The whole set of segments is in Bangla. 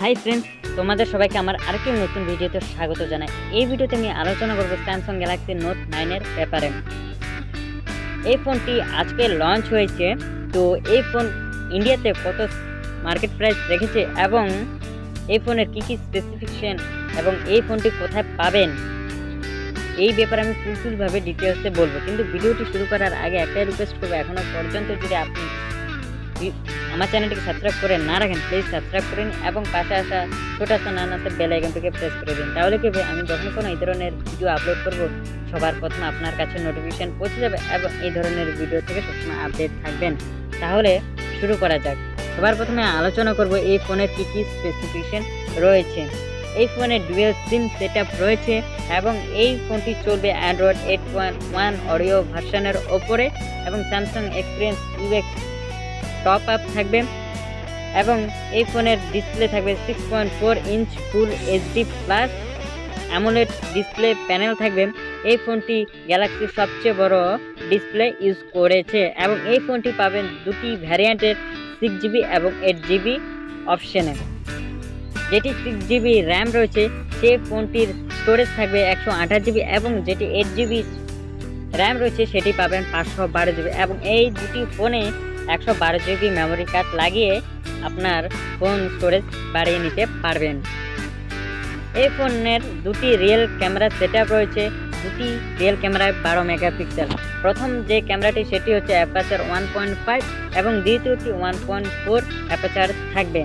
হাই ফ্রেন্ডস, তোমাদের সবাইকে আমার আরেকটি নতুন ভিডিওতে স্বাগত জানাই। এই ভিডিওতে আমি আলোচনা করব স্যামসাং গ্যালাক্সি নোট 9 এর ব্যাপারে। এই ফোনটি আজকে লঞ্চ হয়েছে। তো এই ফোন ইন্ডিয়াতে কত মার্কেট প্রাইস রেখেছে এবং এই ফোনের কী কী স্পেসিফিকেশন এবং এই ফোনটি কোথায় পাবেন, এই ব্যাপারে আমি ফুলভাবে ডিটেলসে বলবো। কিন্তু ভিডিওটি শুরু করার আগে একটাই রিকোয়েস্ট করবো, এখনও পর্যন্ত যদি আপনি আমার চ্যানেলটিকে সাবস্ক্রাইব করে না রাখেন, প্লিজ সাবস্ক্রাইব করে নিন এবং পাশে আসা ছোট আসা নান আসা বেল আইকনটিকে প্রেস করে দিন। তাহলে কি আমি যখন কোনো এই ধরনের ভিডিও আপলোড করব, সবার প্রথমে আপনার কাছে নোটিফিকেশান পৌঁছে যাবে এবং এই ধরনের ভিডিও থেকে সবসময় আপডেট থাকবেন। তাহলে শুরু করা যাক। সবার প্রথমে আলোচনা করব এই ফোনের কী কী স্পেসিফিকেশন রয়েছে। এই ফোনে ডুয়েল সিম সেটআপ রয়েছে এবং এই ফোনটি চলবে অ্যান্ড্রয়েড 8.1 অডিও ভার্সনের ওপরে এবং Samsung experience UX top up থাকবে এবং এই ফোনের ডিসপ্লে থাকবে 6.4 ইঞ্চ ফুল HD plus AMOLED display panel থাকবে। এই ফোনটি গ্যালাক্সির সবচেয়ে বড় ডিসপ্লে ইউজ করেছে এবং এই ফোনটি পাবেন দুটি ভ্যারিয়েন্টের 6GB এবং 8GB অপশনে। যেটি 6GB র্যাম রয়েছে সেই ফোনটির স্টোরেজ থাকবে 128GB এবং যেটি 8GB র্যাম রয়েছে সেটি পাবেন 512GB এবং এই দুটি ফোনে 112GB মেমোরি কার্ড লাগিয়ে আপনার ফোন স্টোরেজ বাড়িয়ে নিতে পারবেন। এই ফোনের দুটি রিয়েল ক্যামেরা সেটআপ রয়েছে। দুটি রিয়েল ক্যামেরায় 12 মেগাপিক্সেল। প্রথম যে ক্যামেরাটি সেটি হচ্ছে অ্যাপারচার 1.5 এবং দ্বিতীয়টি 1.4 অ্যাপারচার থাকবে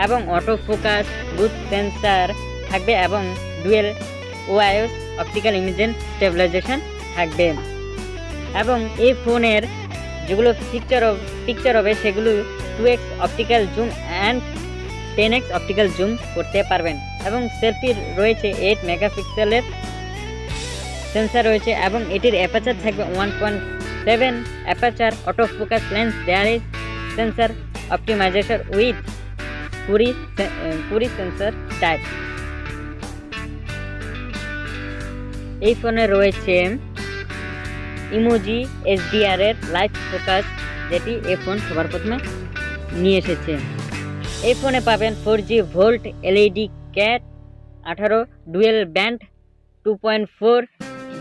এবং অটো ফোকাস বুথ সেন্সার থাকবে এবং dual OIS optical image stabilisation থাকবে এবং এই ফোনের যেগুলো পিকচার হবে সেগুলো 2x optical zoom and 10x optical zoom করতে পারবেন এবং সেলফির রয়েছে 8 মেগাপিক্সেলের সেন্সার রয়েছে এবং এটির অ্যাপারচার থাকবে 1.7 aperture auto focus lens there sensor optimization with কুরি সেন্সার টাইপ। এই ফোনে রয়েছে ইমোজি HDR এর লাইভ ফোকাস, যেটি এই ফোন সবার প্রথমে নিয়ে এসেছে। এই ফোনে পাবেন 4G volt LED cat 18 dual band 2.4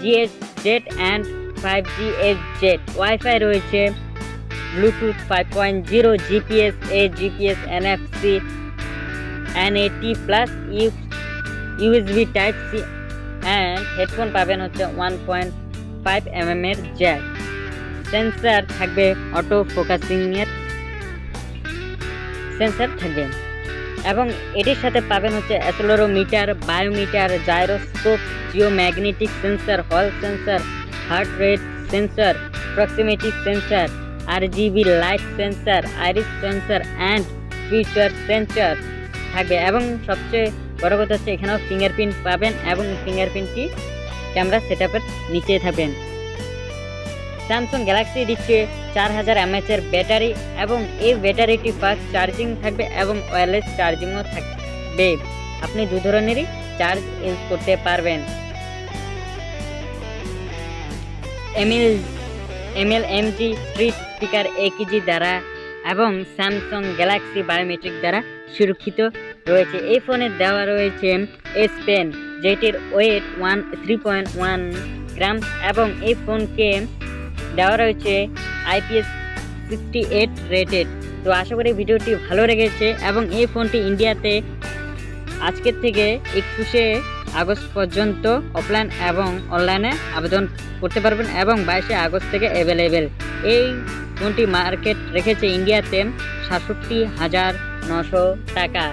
GHz and 5G HZ Wi-Fi রয়েছে, Bluetooth 5.0 GPS A GPS NFC NAT plus USB type C and headphone পাবেন হচ্ছে 1.5 mm এর জ্যাক। সেন্সার থাকবে অটো ফোকাসিং এর সেন্সার থাকবে এবং এটির সাথে পাবেন হচ্ছে accelerometer, barometer, gyroscope, geomagnetic sensor, hall sensor, heart rate sensor, proximity sensor, RGB light sensor, iris sensor and feature sensor থাকবে এবং সবচেয়ে বড় কথা হচ্ছে এখানেও ফিঙ্গারপ্রিন্ট পাবেন এবং ফিঙ্গারপ্রিন্টটি ক্যামেরা সেটআপের নিচে থাকবেন। স্যামসাং গ্যালাক্সি দিচ্ছে 4000 mAh এর ব্যাটারি এবং এই ব্যাটারিটি ফাস্ট চার্জিং থাকবে এবং ওয়্যারলেস চার্জিংও থাকবে। আপনি দু ধরনেরই চার্জ ইউজ করতে পারবেন। MLMG স্ট্রিট স্পিকার AKG দ্বারা এবং স্যামসাং গ্যালাক্সি বায়োমেট্রিক দ্বারা সুরক্ষিত রয়েছে। এই ফোনে দেওয়া রয়েছে S Pen, যেটির ওয়েট 3.1 গ্রাম এবং এই ফোনকে দেওয়া রয়েছে IPS68 রেটেড। তো আশা করি ভিডিওটি ভালো লেগেছে এবং এই ফোনটি ইন্ডিয়াতে আজকের থেকে 21শে আগস্ট পর্যন্ত অফলাইন এবং অনলাইনে আবেদন করতে পারবেন এবং 22শে আগস্ট থেকে অ্যাভেলেবেল। এই ফোনটি মার্কেট রেখেছে ইন্ডিয়াতে 67,900 টাকা।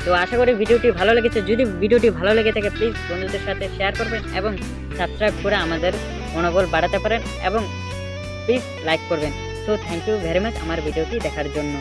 তো আশা করি ভিডিওটি ভালো লেগেছে। যদি ভিডিওটি ভালো লেগে থাকে প্লিজ বন্ধুদের সাথে শেয়ার করবেন এবং সাবস্ক্রাইব করে আমাদের মনোবল বাড়াতে পারেন এবং প্লিজ লাইক করবেন। So thank you very much আমার ভিডিওটি দেখার জন্য।